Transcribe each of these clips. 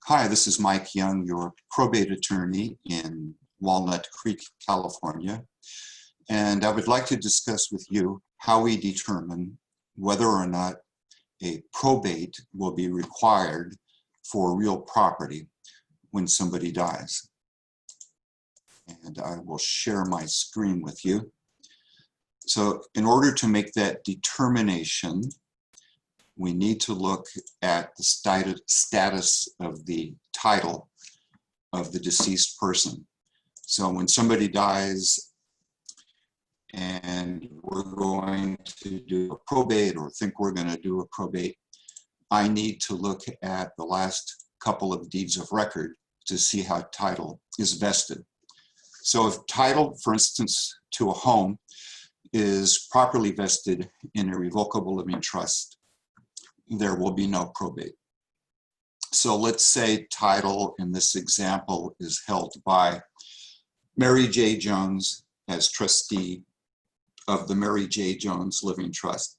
Hi, this is Mike Young, your probate attorney in Walnut Creek, California. And I would like to discuss with you how we determine whether or not a probate will be required for real property when somebody dies. And I will share my screen with you. So in order to make that determination, we need to look at the status of the title of the deceased person. So when somebody dies and we're going to do a probate or think we're going to do a probate, I need to look at the last couple of deeds of record to see how title is vested. So if title, for instance, to a home is properly vested in a revocable living trust, there will be no probate. So let's say title in this example is held by Mary J. Jones as trustee of the Mary J. Jones Living Trust.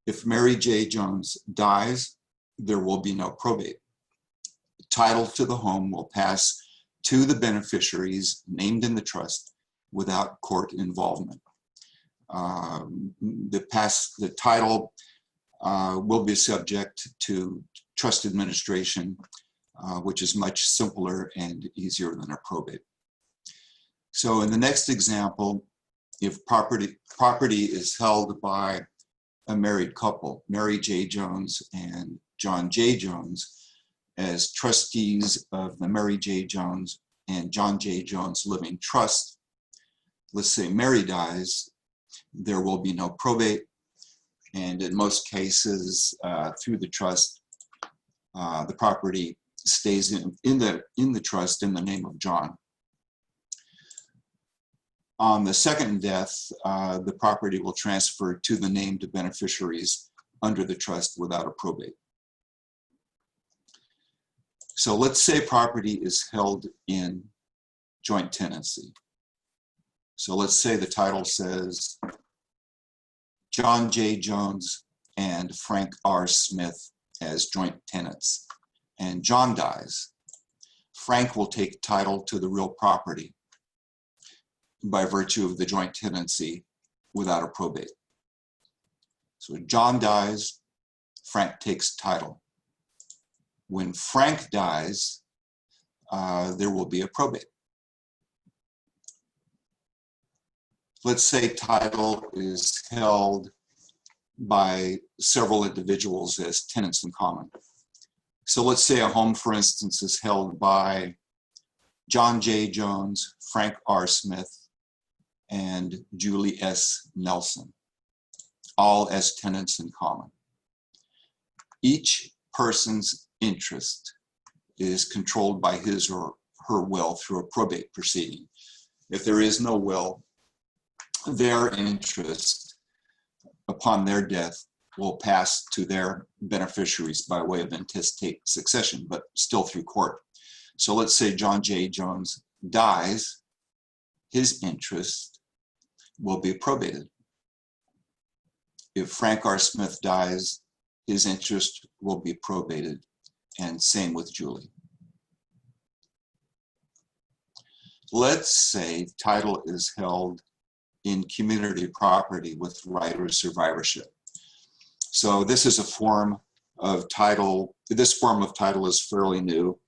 If Mary J. Jones dies, there will be no probate. Title to the home will pass to the beneficiaries named in the trust without court involvement. The title will be subject to trust administration, which is much simpler and easier than a probate. So in the next example, if property is held by a married couple, Mary J. Jones and John J. Jones, as trustees of the Mary J. Jones and John J. Jones Living Trust, let's say Mary dies, there will be no probate. And in most cases, through the trust, the property stays in the trust in the name of John. On the second death, the property will transfer to the named beneficiaries under the trust without a probate. So let's say property is held in joint tenancy. So let's say the title says John J. Jones and Frank R. Smith as joint tenants, and John dies. Frank will take title to the real property by virtue of the joint tenancy without a probate. So John dies, Frank takes title. When Frank dies, there will be a probate. Let's say title is held by several individuals as tenants in common. So let's say a home, for instance, is held by John J. Jones, Frank R. Smith, and Julie S. Nelson, all as tenants in common. Each person's interest is controlled by his or her will through a probate proceeding. If there is no will, their interest upon their death will pass to their beneficiaries by way of intestate succession, but still through court. So let's say John J. Jones dies, his interest will be probated. If Frank R. Smith dies, his interest will be probated, and same with Julie. Let's say title is held in community property with right of survivorship. So this is a form of title. This form of title is fairly new.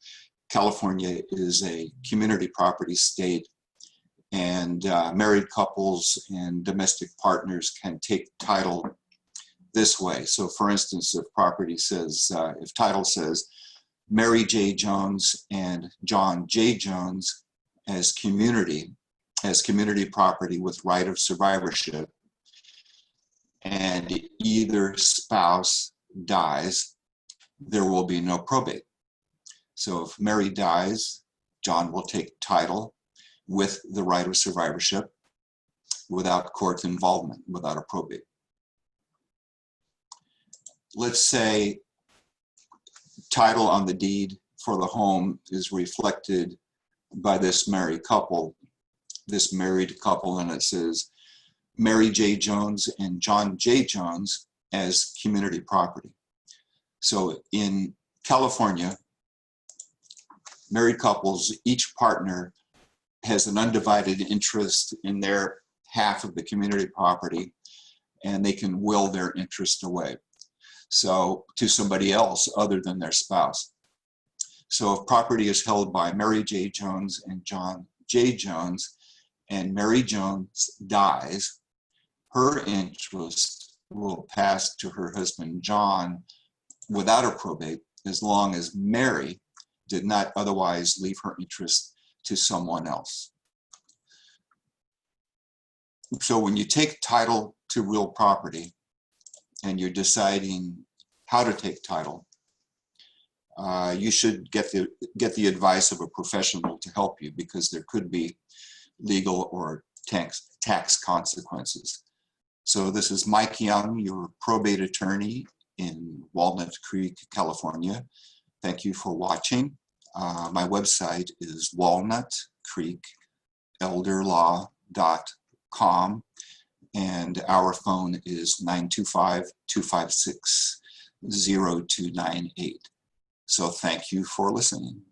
California is a community property state, and married couples and domestic partners can take title this way. So for instance, if property says, if title says Mary J. Jones and John J. Jones as community property with right of survivorship, and either spouse dies, there will be no probate. So if Mary dies, John will take title with the right of survivorship without court involvement, without a probate. Let's say title on the deed for the home is reflected by this married couple, and it says Mary J. Jones and John J. Jones as community property. So in California, married couples, each partner has an undivided interest in their half of the community property, and they can will their interest away, so to somebody else other than their spouse. So if property is held by Mary J. Jones and John J. Jones, and Mary Jones dies, her interest will pass to her husband John without a probate, as long as Mary did not otherwise leave her interest to someone else. So when you take title to real property and you're deciding how to take title, you should get the advice of a professional to help you, because there could be legal or tax consequences. So this is Mike Young, your probate attorney in Walnut Creek, California. Thank you for watching. My website is walnutcreekelderlaw.com, and our phone is 925-256-0298. So thank you for listening.